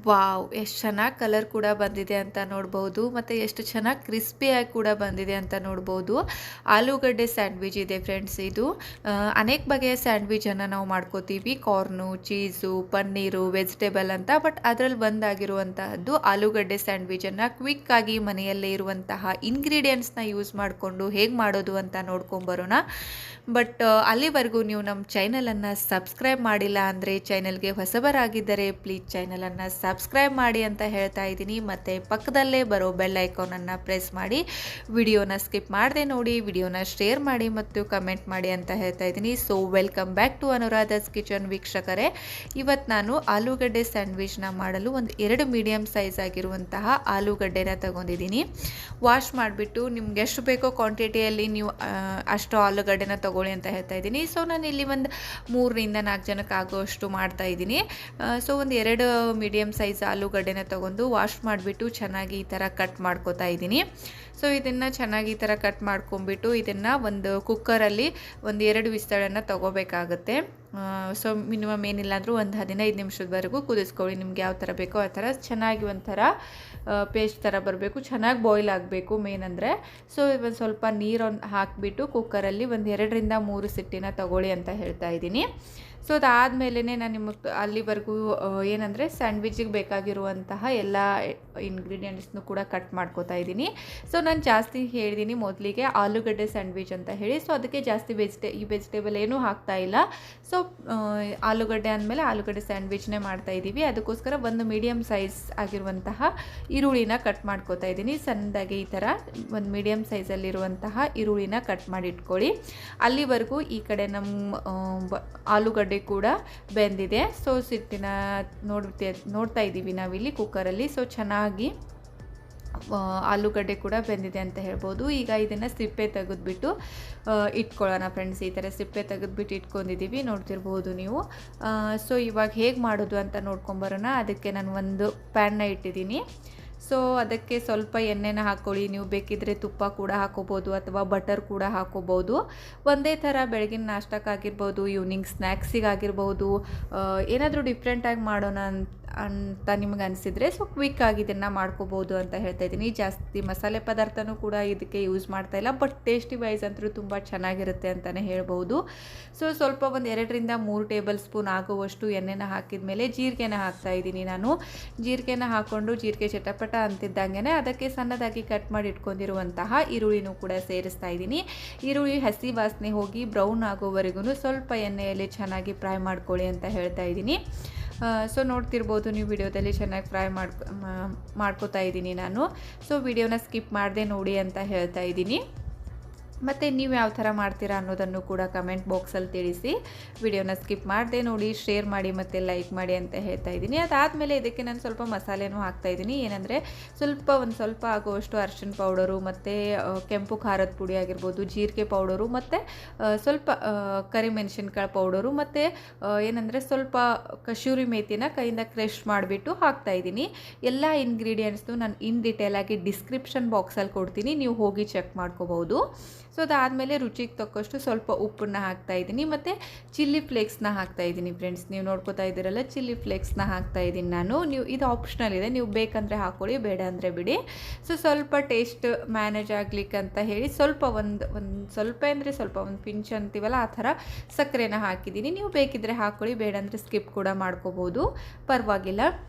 Wow! ಎಷ್ಟು ಚೆನ್ನಾಗಿ colour ಕೂಡ ಬಂದಿದೆ ಅಂತ ನೋಡ್ಬೋದು. ಮತ್ತು ಎಷ್ಟು ಚೆನ್ನಾಗಿ ಕ್ರಿಸ್ಪಿಯಾಗಿ ಕೂಡ ಬಂದಿದೆ ಅಂತ ನೋಡ್ಬೋದು. ಆಲೂಗಡ್ಡೆ ಸ್ಯಾಂಡ್ವಿಚ್ ಇದೆ ಫ್ರೆಂಡ್ಸ್ ಇದು. ಅನೇಕ ಬಗೆಯ ಸ್ಯಾಂಡ್ವಿಚನ್ನು ನಾವು ಮಾಡ್ಕೋತೀವಿ. ಕಾರ್ನು, ಚೀಸು, ಪನ್ನೀರು, ವೆಜಿಟೇಬಲ್ ಅಂತ. ಬಟ್ ಅದರಲ್ಲಿ ಒಂದಾಗಿರುವಂತಹದ್ದು ಆಲೂಗಡ್ಡೆ ಸ್ಯಾಂಡ್ವಿಚನ್ನು ಕ್ವಿಕ್ಕಾಗಿ ಮನೆಯಲ್ಲೇ ಇರುವಂತಹ ಇಂಗ್ರೀಡಿಯೆಂಟ್ಸ್ನ ಯೂಸ್ ಮಾಡಿಕೊಂಡು ಹೇಗೆ ಮಾಡೋದು ಅಂತ ನೋಡ್ಕೊಂಬರೋಣ. ಬಟ್ ಅಲ್ಲಿವರೆಗೂ ನೀವು ನಮ್ಮ ಚಾನಲನ್ನು ಸಬ್ಸ್ಕ್ರೈಬ್ ಮಾಡಿಲ್ಲ ಅಂದರೆ ಚಾನಲ್ಗೆ ಹೊಸಬರಾಗಿದ್ದರೆ ಪ್ಲೀಸ್ ಚಾನಲನ್ನು ಸಬ್ಸ್ಕ್ರೈಬ್ ಮಾಡಿ ಅಂತ ಹೇಳ್ತಾ ಇದ್ದೀನಿ. ಮತ್ತು ಪಕ್ಕದಲ್ಲೇ ಬರೋ ಬೆಲ್ ಐಕಾನನ್ನು ಪ್ರೆಸ್ ಮಾಡಿ ವಿಡಿಯೋನ ಸ್ಕಿಪ್ ಮಾಡದೆ ನೋಡಿ, ವಿಡಿಯೋನ ಶೇರ್ ಮಾಡಿ ಮತ್ತು ಕಮೆಂಟ್ ಮಾಡಿ ಅಂತ ಹೇಳ್ತಾ ಇದ್ದೀನಿ. So welcome back to Anuradha's kitchen ವೀಕ್ಷಕರೇ. ಇವತ್ತು ನಾನು ಆಲೂಗಡ್ಡೆ ಸ್ಯಾಂಡ್ವಿಚ್ನ ಮಾಡಲು ಒಂದು 2 ಮೀಡಿಯಮ್ ಸೈಜ್ ಆಗಿರುವಂತಹ ಆಲೂಗಡ್ಡೆನ ತಗೊಂಡಿದ್ದೀನಿ. ವಾಶ್ ಮಾಡಿಬಿಟ್ಟು ನಿಮ್ಗೆ ಎಷ್ಟು ಬೇಕೋ ಕ್ವಾಂಟಿಟಿಯಲ್ಲಿ ನೀವು ಅಷ್ಟು ಆಲೂಗಡ್ಡೆನ ತಗೊಳ್ಳಿ ಅಂತ ಹೇಳ್ತಾ ಇದ್ದೀನಿ. ಸೊ ನಾನು ಇಲ್ಲಿ ಒಂದು 3ರಿಂದ 4 ಜನಕ್ಕೆ ಆಗೋಷ್ಟು ಮಾಡ್ತಾ ಇದ್ದೀನಿ. ಸೊ ಒಂದು 2 ಮೀಡಿಯಮ್ ಸೈಜ್ ಆಲೂಗಡ್ಡೆನ ತೊಗೊಂಡು ವಾಶ್ ಮಾಡಿಬಿಟ್ಟು ಚೆನ್ನಾಗಿ ಈ ಥರ ಕಟ್ ಮಾಡ್ಕೋತಾ ಇದ್ದೀನಿ. ಸೊ ಇದನ್ನು ಚೆನ್ನಾಗಿ ಈ ಥರ ಕಟ್ ಮಾಡ್ಕೊಂಬಿಟ್ಟು ಇದನ್ನು ಒಂದು ಕುಕ್ಕರಲ್ಲಿ ಒಂದು 2 ವಿಸ್ತಳನ್ನು ತೊಗೋಬೇಕಾಗುತ್ತೆ. ಸೊ ಮಿನಿಮಮ್ ಏನಿಲ್ಲ ಅಂದರೂ ಒಂದು 15 ನಿಮಿಷದವರೆಗೂ ಕುದಿಸ್ಕೊಳ್ಳಿ. ನಿಮ್ಗೆ ಯಾವ ಥರ ಬೇಕೋ ಆ ಥರ ಚೆನ್ನಾಗಿ ಒಂಥರ ಪೇಸ್ಟ್ ಥರ ಬರಬೇಕು, ಚೆನ್ನಾಗಿ ಬಾಯ್ಲ್ ಆಗಬೇಕು ಮೇನ್ ಅಂದರೆ. ಸೊ ಒಂದು ಸ್ವಲ್ಪ ನೀರನ್ನು ಹಾಕಿಬಿಟ್ಟು ಕುಕ್ಕರಲ್ಲಿ ಒಂದು 2ರಿಂದ 3 ಸಿಟ್ಟಿನ ತಗೊಳ್ಳಿ ಅಂತ ಹೇಳ್ತಾ ಇದ್ದೀನಿ. ಸೊ ಅದಾದಮೇಲೆ ನಾನು ನಿಮಗೆ ಅಲ್ಲಿವರೆಗೂ ಏನಂದರೆ ಸ್ಯಾಂಡ್ವಿಚಿಗೆ ಬೇಕಾಗಿರುವಂತಹ ಎಲ್ಲ ಇಂಗ್ರೀಡಿಯೆಂಟ್ಸ್ನು ಕೂಡ ಕಟ್ ಮಾಡ್ಕೋತಾ ಇದ್ದೀನಿ. ಸೊ ನಾನು ಜಾಸ್ತಿ ಹೇಳಿದ್ದೀನಿ ಮೊದಲಿಗೆ ಆಲೂಗಡ್ಡೆ ಸ್ಯಾಂಡ್ವಿಚ್ ಅಂತ ಹೇಳಿ. ಸೊ ಅದಕ್ಕೆ ಜಾಸ್ತಿ ವೆಜಿಟೇಬಲ್ ಏನೂ ಹಾಕ್ತಾ ಇಲ್ಲ. ಸೊ ಆಲೂಗಡ್ಡೆ ಅಂದಮೇಲೆ ಆಲೂಗಡ್ಡೆ ಸ್ಯಾಂಡ್ವಿಚ್ನೇ ಮಾಡ್ತಾಯಿದ್ದೀವಿ. ಅದಕ್ಕೋಸ್ಕರ ಒಂದು ಮೀಡಿಯಮ್ ಸೈಜ್ ಆಗಿರುವಂತಹ ಈರುಳ್ಳಿನ ಕಟ್ ಮಾಡ್ಕೋತಾ ಇದ್ದೀನಿ. ಸಣ್ಣದಾಗಿ ಈ ಥರ ಒಂದು ಮೀಡಿಯಮ್ ಸೈಜಲ್ಲಿರುವಂತಹ ಈರುಳ್ಳಿನ ಕಟ್ ಮಾಡಿ ಇಟ್ಕೊಳ್ಳಿ. ಅಲ್ಲಿವರೆಗೂ ಈ ಕಡೆ ನಮ್ಮ ಆಲೂಗಡ್ಡೆ ಕೂಡ ಬೆಂದಿದೆ. ಸೊ ಸಿಟ್ಟಿನ ನೋಡ್ತಾ ಇದ್ದೀವಿ ನಾವಿಲ್ಲಿ ಕುಕ್ಕರಲ್ಲಿ. ಸೊ ಚೆನ್ನಾಗಿ ಆಲೂಗಡ್ಡೆ ಕೂಡ ಬೆಂದಿದೆ ಅಂತ ಹೇಳ್ಬೋದು. ಈಗ ಇದನ್ನು ಸಿಪ್ಪೆ ತೆಗೆದುಬಿಟ್ಟು ಇಟ್ಕೊಳ್ಳೋಣ ಫ್ರೆಂಡ್ಸ್. ಈ ಥರ ಸಿಪ್ಪೆ ತೆಗೆದುಬಿಟ್ಟು ಇಟ್ಕೊಂಡಿದ್ದೀವಿ, ನೋಡ್ತಿರ್ಬೋದು ನೀವು. ಸೊ ಇವಾಗ ಹೇಗೆ ಮಾಡೋದು ಅಂತ ನೋಡ್ಕೊಂಬರೋಣ. ಅದಕ್ಕೆ ನಾನು ಒಂದು ಪ್ಯಾನ್ನ ಇಟ್ಟಿದ್ದೀನಿ. ಸೊ ಅದಕ್ಕೆ ಸ್ವಲ್ಪ ಎಣ್ಣೆನ ಹಾಕ್ಕೊಳ್ಳಿ. ನೀವು ಬೇಕಿದ್ದರೆ ತುಪ್ಪ ಕೂಡ ಹಾಕೋಬೋದು ಅಥವಾ ಬಟರ್ ಕೂಡ ಹಾಕೋಬೋದು. ಒಂದೇ ಥರ ಬೆಳಗಿನ ನಾಷ್ಟಕ್ಕಾಗಿರ್ಬೋದು, ಈವ್ನಿಂಗ್ ಸ್ನ್ಯಾಕ್ಸಿಗಾಗಿರ್ಬೋದು, ಏನಾದರೂ ಡಿಫ್ರೆಂಟಾಗಿ ಮಾಡೋಣ ಅಂತ ನಿಮ್ಗೆ ಅನಿಸಿದರೆ ಸೊ ಕ್ವಿಕ್ಕಾಗಿ ಇದನ್ನು ಮಾಡ್ಕೋಬೋದು ಅಂತ ಹೇಳ್ತಾ ಇದ್ದೀನಿ. ಜಾಸ್ತಿ ಮಸಾಲೆ ಪದಾರ್ಥನೂ ಕೂಡ ಇದಕ್ಕೆ ಯೂಸ್ ಮಾಡ್ತಾಯಿಲ್ಲ. ಬಟ್ ಟೇಸ್ಟಿ ವೈಸ್ ಅಂತೂ ತುಂಬ ಚೆನ್ನಾಗಿರುತ್ತೆ ಅಂತಲೇ ಹೇಳ್ಬೋದು. ಸೊ ಸ್ವಲ್ಪ ಒಂದು 2ರಿಂದ 3 ಟೇಬಲ್ ಸ್ಪೂನ್ ಆಗುವಷ್ಟು ಎಣ್ಣೆನ ಹಾಕಿದ ಮೇಲೆ ಜೀರಿಗೆನ ಹಾಕ್ತಾಯಿದ್ದೀನಿ ನಾನು. ಜೀರಿಗೆನ ಹಾಕ್ಕೊಂಡು ಜೀರಿಗೆ ಚಟಪಟ ಅಂತಿದ್ದಂಗೆ ಅದಕ್ಕೆ ಸಣ್ಣದಾಗಿ ಕಟ್ ಮಾಡಿ ಇಟ್ಕೊಂಡಿರುವಂತಹ ಈರುಳ್ಳಿನೂ ಕೂಡ ಸೇರಿಸ್ತಾ ಇದ್ದೀನಿ. ಈರುಳ್ಳಿ ಹಸಿ ವಾಸನೆ ಹೋಗಿ ಬ್ರೌನ್ ಆಗೋವರೆಗೂ ಸ್ವಲ್ಪ ಎಣ್ಣೆಯಲ್ಲಿ ಚೆನ್ನಾಗಿ ಫ್ರೈ ಮಾಡ್ಕೊಳ್ಳಿ ಅಂತ ಹೇಳ್ತಾ ಇದ್ದೀನಿ. ಸೊ ನೋಡ್ತಿರ್ಬೋದು ನೀವು ವಿಡಿಯೋದಲ್ಲಿ ಚೆನ್ನಾಗಿ ಫ್ರೈ ಮಾಡ್ಕೋತಾ ಇದ್ದೀನಿ ನಾನು. ಸೊ ವಿಡಿಯೋನ ಸ್ಕಿಪ್ ಮಾಡದೆ ನೋಡಿ ಅಂತ ಹೇಳ್ತಾ ಇದ್ದೀನಿ. ಮತ್ತು ನೀವು ಯಾವ ಥರ ಮಾಡ್ತೀರಾ ಅನ್ನೋದನ್ನು ಕೂಡ ಕಮೆಂಟ್ ಬಾಕ್ಸಲ್ಲಿ ತಿಳಿಸಿ. ವಿಡಿಯೋನ ಸ್ಕಿಪ್ ಮಾಡದೆ ನೋಡಿ, ಶೇರ್ ಮಾಡಿ ಮತ್ತು ಲೈಕ್ ಮಾಡಿ ಅಂತ ಹೇಳ್ತಾ ಇದ್ದೀನಿ. ಅದಾದಮೇಲೆ ಇದಕ್ಕೆ ನಾನು ಸ್ವಲ್ಪ ಮಸಾಲೆನೂ ಹಾಕ್ತಾಯಿದ್ದೀನಿ. ಏನಂದರೆ ಒಂದು ಸ್ವಲ್ಪ ಆಗುವಷ್ಟು ಅರಿಶಿನ ಪೌಡರು ಮತ್ತು ಕೆಂಪು ಖಾರದ ಪುಡಿ ಆಗಿರ್ಬೋದು, ಜೀರಿಗೆ ಪೌಡರು ಮತ್ತು ಸ್ವಲ್ಪ ಕರಿಮೆಣಸಿನ್ಕಾಯಿ ಪೌಡರು ಮತ್ತು ಏನಂದರೆ ಸ್ವಲ್ಪ ಕಸೂರಿ ಮೇಥಿನ ಕೈಯಿಂದ ಕ್ರಷ್ ಮಾಡಿಬಿಟ್ಟು ಹಾಕ್ತಾಯಿದ್ದೀನಿ. ಎಲ್ಲ ಇಂಗ್ರೀಡಿಯೆಂಟ್ಸ್ನು ನಾನು ಇನ್ ಡಿಟೇಲಾಗಿ ಡಿಸ್ಕ್ರಿಪ್ಷನ್ ಬಾಕ್ಸಲ್ಲಿ ಕೊಡ್ತೀನಿ, ನೀವು ಹೋಗಿ ಚೆಕ್ ಮಾಡ್ಕೋಬೋದು. ಸೊ ಅದಾದಮೇಲೆ ರುಚಿಗೆ ತಕ್ಕಷ್ಟು ಸ್ವಲ್ಪ ಉಪ್ಪನ್ನು ಹಾಕ್ತಾಯಿದ್ದೀನಿ ಮತ್ತು ಚಿಲ್ಲಿ ಫ್ಲೇಕ್ಸ್ನ ಹಾಕ್ತಾಯಿದ್ದೀನಿ ಫ್ರೆಂಡ್ಸ್. ನೀವು ನೋಡ್ಕೋತಾ ಇದ್ದೀರಲ್ಲ, ಚಿಲ್ಲಿ ಫ್ಲೇಕ್ಸ್ನ ಹಾಕ್ತಾಯಿದ್ದೀನಿ ನಾನು. ಇದು ಆಪ್ಷನಲ್ ಇದೆ, ನೀವು ಬೇಕಂದರೆ ಹಾಕ್ಕೊಳ್ಳಿ, ಬೇಡ ಅಂದರೆ ಬಿಡಿ. ಸೊ ಸ್ವಲ್ಪ ಟೇಸ್ಟ್ ಮ್ಯಾನೇಜ್ ಆಗ್ಲಿಕ್ಕೆ ಅಂತ ಹೇಳಿ ಸ್ವಲ್ಪ ಒಂದು ಪಿಂಚ್ ಅಂತೀವಲ್ಲ ಆ ಥರ ಸಕ್ಕರೆನ ಹಾಕಿದ್ದೀನಿ. ನೀವು ಬೇಕಿದ್ದರೆ ಹಾಕ್ಕೊಳ್ಳಿ, ಬೇಡ ಅಂದರೆ ಸ್ಕಿಪ್ ಕೂಡ ಮಾಡ್ಕೋಬೋದು, ಪರವಾಗಿಲ್ಲ.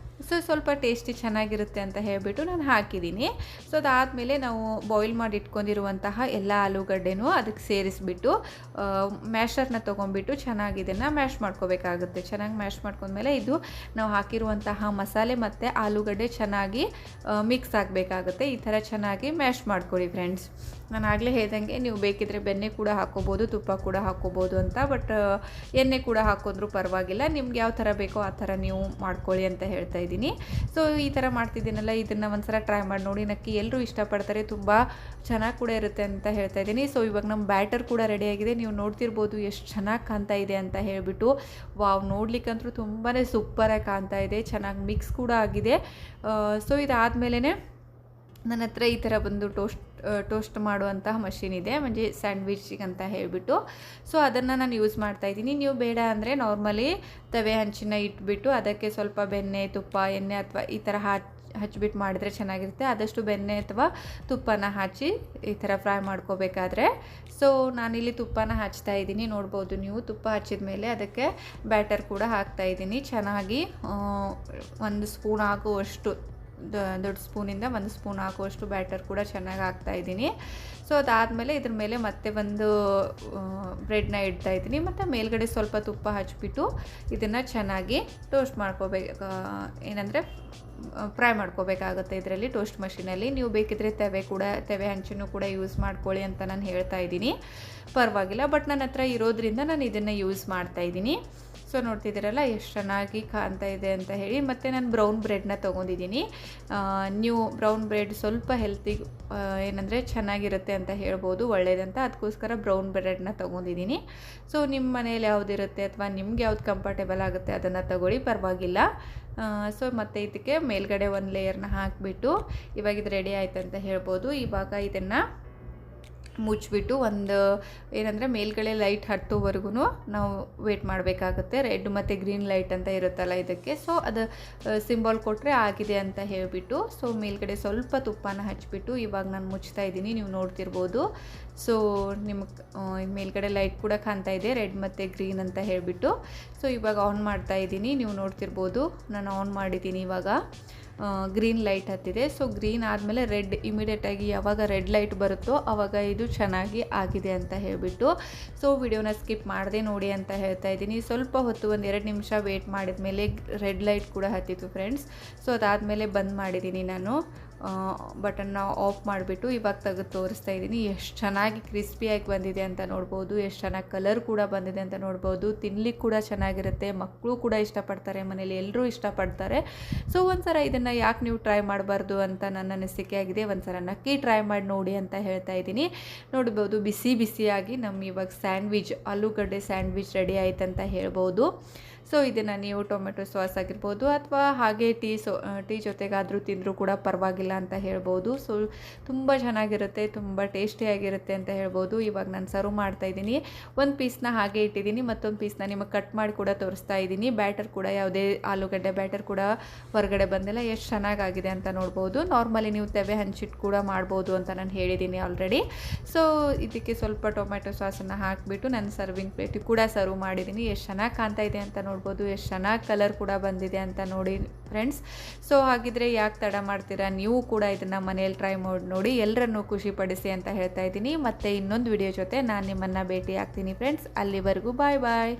ಸೊ ಸ್ವಲ್ಪ ಟೇಸ್ಟಿ ಚೆನ್ನಾಗಿರುತ್ತೆ ಅಂತ ಹೇಳಿಬಿಟ್ಟು ನಾನು ಹಾಕಿದ್ದೀನಿ. ಸೊ ಅದಾದಮೇಲೆ ನಾವು ಬಾಯ್ಲ್ ಮಾಡಿ ಇಟ್ಕೊಂಡಿರುವಂತಹ ಎಲ್ಲ ಆಲೂಗಡ್ಡೆನೂ ಅದಕ್ಕೆ ಸೇರಿಸ್ಬಿಟ್ಟು ಮ್ಯಾಶರ್ನ ತೊಗೊಂಡ್ಬಿಟ್ಟು ಚೆನ್ನಾಗಿ ಇದನ್ನು ಮ್ಯಾಶ್ ಮಾಡ್ಕೋಬೇಕಾಗುತ್ತೆ. ಚೆನ್ನಾಗಿ ಮ್ಯಾಶ್ ಮಾಡ್ಕೊಂಡ್ಮೇಲೆ ಇದು ನಾವು ಹಾಕಿರುವಂತಹ ಮಸಾಲೆ ಮತ್ತು ಆಲೂಗಡ್ಡೆ ಚೆನ್ನಾಗಿ ಮಿಕ್ಸ್ ಆಗಬೇಕಾಗುತ್ತೆ. ಈ ಥರ ಚೆನ್ನಾಗಿ ಮ್ಯಾಶ್ ಮಾಡ್ಕೊಳ್ಳಿ ಫ್ರೆಂಡ್ಸ್. ನಾನು ಆಗಲೇ ಹೇಳ್ದಂಗೆ ನೀವು ಬೇಕಿದ್ದರೆ ಬೆಣ್ಣೆ ಕೂಡ ಹಾಕ್ಕೋಬೋದು, ತುಪ್ಪ ಕೂಡ ಹಾಕ್ಕೋಬೋದು ಅಂತ. ಬಟ್ ಎಣ್ಣೆ ಕೂಡ ಹಾಕಿದ್ರೂ ಪರವಾಗಿಲ್ಲ, ನಿಮ್ಗೆ ಯಾವ ಥರ ಬೇಕೋ ಆ ಥರ ನೀವು ಮಾಡ್ಕೊಳ್ಳಿ ಅಂತ ಹೇಳ್ತಾ ಇದ್ದೀನಿ. ಸೊ ಈ ಥರ ಮಾಡ್ತಿದ್ದೀನಲ್ಲ, ಇದನ್ನು ಒಂದ್ಸಲ ಟ್ರೈ ಮಾಡಿ ನೋಡಿ. ನಕ್ಕಿ ಎಲ್ಲರೂ ಇಷ್ಟಪಡ್ತಾರೆ, ತುಂಬ ಚೆನ್ನಾಗಿ ಕೂಡ ಇರುತ್ತೆ ಅಂತ ಹೇಳ್ತಾ ಇದ್ದೀನಿ. ಸೊ ಇವಾಗ ನಮ್ಮ ಬ್ಯಾಟರ್ ಕೂಡ ರೆಡಿಯಾಗಿದೆ. ನೀವು ನೋಡ್ತಿರ್ಬೋದು ಎಷ್ಟು ಚೆನ್ನಾಗಿ ಕಾಣ್ತಾ ಇದೆ ಅಂತ ಹೇಳಿಬಿಟ್ಟು. ವಾವ್, ನೋಡ್ಲಿಕ್ಕಂತೂ ತುಂಬಾ ಸೂಪರಾಗಿ ಕಾಣ್ತಾ ಇದೆ, ಚೆನ್ನಾಗಿ ಮಿಕ್ಸ್ ಕೂಡ ಆಗಿದೆ. ಸೊ ಇದಾದಮೇಲೆ ನನ್ನ ಹತ್ರ ಈ ಥರ ಬಂದು ಟೋಸ್ಟ್ ಮಾಡುವಂತಹ ಮಷಿನ್ ಇದೆ, म्हणजे ಸ್ಯಾಂಡ್ವಿಚಿಗೆ ಅಂತ ಹೇಳಿಬಿಟ್ಟು. ಸೊ ಅದನ್ನು ನಾನು ಯೂಸ್ ಮಾಡ್ತಾಯಿದ್ದೀನಿ. ನೀವು ಬೇಡ ಅಂದರೆ ನಾರ್ಮಲಿ ತವೆ ಹಂಚಿನ ಇಟ್ಬಿಟ್ಟು ಅದಕ್ಕೆ ಸ್ವಲ್ಪ ಬೆಣ್ಣೆ, ತುಪ್ಪ, ಎಣ್ಣೆ ಅಥವಾ ಈ ಥರ ಹಚ್ಬಿಟ್ಟು ಮಾಡಿದ್ರೆ ಚೆನ್ನಾಗಿರುತ್ತೆ. ಆದಷ್ಟು ಬೆಣ್ಣೆ ಅಥವಾ ತುಪ್ಪನ ಹಚ್ಚಿ ಈ ಥರ ಫ್ರೈ ಮಾಡ್ಕೋಬೇಕಾದ್ರೆ. ಸೊ ನಾನಿಲ್ಲಿ ತುಪ್ಪನ ಹಚ್ತಾ ಇದ್ದೀನಿ, ನೋಡ್ಬೋದು ನೀವು. ತುಪ್ಪ ಹಚ್ಚಿದ ಮೇಲೆ ಅದಕ್ಕೆ ಬ್ಯಾಟರ್ ಕೂಡ ಹಾಕ್ತಾಯಿದ್ದೀನಿ. ಚೆನ್ನಾಗಿ 1 ಸ್ಪೂನ್ ಆಗುವಷ್ಟು, ದೊಡ್ಡ ಸ್ಪೂನಿಂದ 1 ಸ್ಪೂನ್ ಹಾಕುವಷ್ಟು ಬ್ಯಾಟರ್ ಕೂಡ ಚೆನ್ನಾಗಿ ಹಾಕ್ತಾಯಿದ್ದೀನಿ. ಸೊ ಅದಾದಮೇಲೆ ಇದ್ರ ಮೇಲೆ ಮತ್ತೆ ಒಂದು ಬ್ರೆಡ್ನ ಇಡ್ತಾಯಿದ್ದೀನಿ, ಮತ್ತು ಮೇಲ್ಗಡೆ ಸ್ವಲ್ಪ ತುಪ್ಪ ಹಚ್ಬಿಟ್ಟು ಇದನ್ನು ಚೆನ್ನಾಗಿ ಟೋಸ್ಟ್ ಮಾಡ್ಕೋಬೇಕು, ಏನಂದರೆ ಫ್ರೈ ಮಾಡ್ಕೋಬೇಕಾಗುತ್ತೆ ಇದರಲ್ಲಿ, ಟೋಸ್ಟ್ ಮಷೀನಲ್ಲಿ. ನೀವು ಬೇಕಿದ್ದರೆ ತವೆ ಹಂಚನ್ನು ಕೂಡ ಯೂಸ್ ಮಾಡ್ಕೊಳ್ಳಿ ಅಂತ ನಾನು ಹೇಳ್ತಾ ಇದ್ದೀನಿ, ಪರವಾಗಿಲ್ಲ. ಬಟ್ ನನ್ನ ಹತ್ರ ಇರೋದ್ರಿಂದ ನಾನು ಇದನ್ನು ಯೂಸ್ ಮಾಡ್ತಾಯಿದ್ದೀನಿ. ಸೊ ನೋಡ್ತಿದ್ದೀರಲ್ಲ ಎಷ್ಟು ಚೆನ್ನಾಗಿ ಕಾಣ್ತಾ ಇದೆ ಅಂತ ಹೇಳಿ. ಮತ್ತು ನಾನು ಬ್ರೌನ್ ಬ್ರೆಡ್ನ ತೊಗೊಂಡಿದ್ದೀನಿ. ನೀವು ಬ್ರೌನ್ ಬ್ರೆಡ್ ಸ್ವಲ್ಪ ಹೆಲ್ತಿಗೆ ಏನಂದರೆ ಚೆನ್ನಾಗಿರುತ್ತೆ ಅಂತ ಹೇಳ್ಬೋದು, ಒಳ್ಳೆಯದಂತ. ಅದಕ್ಕೋಸ್ಕರ ಬ್ರೌನ್ ಬ್ರೆಡ್ನ ತೊಗೊಂಡಿದ್ದೀನಿ. ಸೊ ನಿಮ್ಮ ಮನೇಲಿ ಯಾವುದಿರುತ್ತೆ ಅಥವಾ ನಿಮ್ಗೆ ಯಾವ್ದು ಕಂಫರ್ಟೇಬಲ್ ಆಗುತ್ತೆ ಅದನ್ನು ತಗೊಳ್ಳಿ, ಪರವಾಗಿಲ್ಲ. ಸೊ ಮತ್ತು ಇದಕ್ಕೆ ಮೇಲ್ಗಡೆ ಒಂದು ಲೇಯರ್ನ ಹಾಕಿಬಿಟ್ಟು ಇವಾಗ ಇದು ರೆಡಿ ಆಯ್ತು ಅಂತ ಹೇಳ್ಬೋದು. ಇವಾಗ ಇದನ್ನು ಮುಚ್ಚಿಬಿಟ್ಟು ಏನಂದರೆ ಮೇಲ್ಗಡೆ ಲೈಟ್ ಹತ್ತೋವರೆಗೂ ನಾವು ವೇಟ್ ಮಾಡಬೇಕಾಗುತ್ತೆ. ರೆಡ್ ಮತ್ತು ಗ್ರೀನ್ ಲೈಟ್ ಅಂತ ಇರುತ್ತಲ್ಲ ಇದಕ್ಕೆ. ಸೊ ಅದು ಸಿಂಬಲ್ ಕೊಟ್ಟರೆ ಆಗಿದೆ ಅಂತ ಹೇಳಿಬಿಟ್ಟು, ಸೊ ಮೇಲ್ಗಡೆ ಸ್ವಲ್ಪ ತುಪ್ಪನ ಹಚ್ಬಿಟ್ಟು ಇವಾಗ ನಾನು ಮುಚ್ತಾ ಇದ್ದೀನಿ, ನೀವು ನೋಡ್ತಿರ್ಬೋದು. ಸೊ ನಿಮಗೆ ಮೇಲ್ಗಡೆ ಲೈಟ್ ಕೂಡ ಕಾಣ್ತಾ ಇದೆ, ರೆಡ್ ಮತ್ತು ಗ್ರೀನ್ ಅಂತ ಹೇಳಿಬಿಟ್ಟು. ಸೊ ಇವಾಗ ಆನ್ ಮಾಡ್ತಾ ಇದ್ದೀನಿ, ನೀವು ನೋಡ್ತಿರ್ಬೋದು. ನಾನು ಆನ್ ಮಾಡಿದ್ದೀನಿ, ಇವಾಗ ಗ್ರೀನ್ ಲೈಟ್ ಹತ್ತಿದೆ. ಸೊ ಗ್ರೀನ್ ಆದಮೇಲೆ ರೆಡ್, ಇಮಿಡಿಯೇಟಾಗಿ ಯಾವಾಗ ರೆಡ್ ಲೈಟ್ ಬರುತ್ತೋ ಆವಾಗ ಇದು ಚೆನ್ನಾಗಿ ಆಗಿದೆ ಅಂತ ಹೇಳಿಬಿಟ್ಟು. ಸೊ ವಿಡಿಯೋನ ಸ್ಕಿಪ್ ಮಾಡದೆ ನೋಡಿ ಅಂತ ಹೇಳ್ತಾ ಇದ್ದೀನಿ. ಸ್ವಲ್ಪ ಹೊತ್ತು 1-2 ನಿಮಿಷ ವೇಟ್ ಮಾಡಿದ ಮೇಲೆ ರೆಡ್ ಲೈಟ್ ಕೂಡ ಹತ್ತಿತ್ತು ಫ್ರೆಂಡ್ಸ್. ಸೊ ಅದಾದಮೇಲೆ ಬಂದ್ ಮಾಡಿದ್ದೀನಿ ನಾನು, ಬಟನ್ನ ಆಫ್ ಮಾಡಿಬಿಟ್ಟು ಇವಾಗ ತೆಗೆದು ತೋರಿಸ್ತಾ ಇದ್ದೀನಿ. ಎಷ್ಟು ಚೆನ್ನಾಗಿ ಕ್ರಿಸ್ಪಿಯಾಗಿ ಬಂದಿದೆ ಅಂತ ನೋಡ್ಬೋದು, ಎಷ್ಟು ಚೆನ್ನಾಗಿ ಕಲರ್ ಕೂಡ ಬಂದಿದೆ ಅಂತ ನೋಡ್ಬೋದು. ತಿನ್ಲಿಕ್ಕೆ ಕೂಡ ಚೆನ್ನಾಗಿರುತ್ತೆ, ಮಕ್ಕಳು ಕೂಡ ಇಷ್ಟಪಡ್ತಾರೆ, ಮನೇಲಿ ಎಲ್ಲರೂ ಇಷ್ಟಪಡ್ತಾರೆ. ಸೊ ಒಂದ್ಸಲ ಇದನ್ನು ಯಾಕೆ ನೀವು ಟ್ರೈ ಮಾಡಬಾರ್ದು ಅಂತ ನನ್ನ ಅನಿಸಿಕೆ ಆಗಿದೆ. ಒಂದ್ಸಲ ನಕ್ಕಿ ಟ್ರೈ ಮಾಡಿ ನೋಡಿ ಅಂತ ಹೇಳ್ತಾ ಇದ್ದೀನಿ. ನೋಡ್ಬೋದು ಬಿಸಿ ಬಿಸಿಯಾಗಿ ನಮ್ಮ ಇವಾಗ ಸ್ಯಾಂಡ್ವಿಚ್, ಆಲೂಗಡ್ಡೆ ಸ್ಯಾಂಡ್ವಿಚ್ ರೆಡಿ ಆಯ್ತು ಅಂತ ಹೇಳ್ಬೋದು. ಸೊ ಇದನ್ನು ನೀವು ಟೊಮೆಟೊ ಸಾಸ್ ಆಗಿರ್ಬೋದು ಅಥವಾ ಹಾಗೆ ಟೀ ಜೊತೆಗಾದರೂ ತಿಂದರೂ ಕೂಡ ಪರವಾಗಿಲ್ಲ ಅಂತ ಹೇಳ್ಬೋದು. ಸೊ ತುಂಬ ಚೆನ್ನಾಗಿರುತ್ತೆ, ತುಂಬ ಟೇಸ್ಟಿಯಾಗಿರುತ್ತೆ ಅಂತ ಹೇಳ್ಬೋದು. ಇವಾಗ ನಾನು ಸರ್ವ್ ಮಾಡ್ತಾಯಿದ್ದೀನಿ. ಒಂದು ಪೀಸ್ನ ಹಾಗೆ ಇಟ್ಟಿದ್ದೀನಿ, ಮತ್ತೊಂದು ಪೀಸ್ನ ನಿಮಗೆ ಕಟ್ ಮಾಡಿ ಕೂಡ ತೋರಿಸ್ತಾ ಇದ್ದೀನಿ. ಬ್ಯಾಟರ್ ಕೂಡ ಯಾವುದೇ ಆಲೂಗಡ್ಡೆ ಬ್ಯಾಟರ್ ಕೂಡ ಹೊರಗಡೆ ಬಂದಿಲ್ಲ, ಎಷ್ಟು ಚೆನ್ನಾಗಾಗಿದೆ ಅಂತ ನೋಡ್ಬೋದು. ನಾರ್ಮಲಿ ನೀವು ತವೆ ಹಂಚಿಟ್ಟು ಕೂಡ ಮಾಡ್ಬೋದು ಅಂತ ನಾನು ಹೇಳಿದ್ದೀನಿ ಆಲ್ರೆಡಿ. ಸೊ ಇದಕ್ಕೆ ಸ್ವಲ್ಪ ಟೊಮೆಟೊ ಸಾಸನ್ನು ಹಾಕಿಬಿಟ್ಟು ನಾನು ಸರ್ವಿಂಗ್ ಪ್ಲೇಟಿಗೆ ಕೂಡ ಸರ್ವ್ ಮಾಡಿದ್ದೀನಿ. ಎಷ್ಟು ಚೆನ್ನಾಗಿ ಕಾಣ್ತಾ ಇದೆ ಅಂತ ನೋಡ್ಬೋದು, ಎಷ್ಟು ಚೆನ್ನಾಗಿ ಕಲರ್ ಕೂಡ ಬಂದಿದೆ ಅಂತ ನೋಡಿ ಫ್ರೆಂಡ್ಸ್. ಸೊ ಹಾಗಿದ್ರೆ ಯಾಕೆ ತಡ ಮಾಡ್ತೀರಾ, ನೀವು ಕೂಡ ಇದನ್ನು ಮನೆಯಲ್ಲಿ ಟ್ರೈ ಮಾಡಿ ನೋಡಿ, ಎಲ್ಲರನ್ನೂ ಖುಷಿಪಡಿಸಿ ಅಂತ ಹೇಳ್ತಾ ಇದ್ದೀನಿ. ಮತ್ತು ಇನ್ನೊಂದು ವಿಡಿಯೋ ಜೊತೆ ನಾನು ನಿಮ್ಮನ್ನು ಭೇಟಿ ಆಗ್ತೀನಿ ಫ್ರೆಂಡ್ಸ್. ಅಲ್ಲಿವರೆಗೂ ಬಾಯ್ ಬಾಯ್.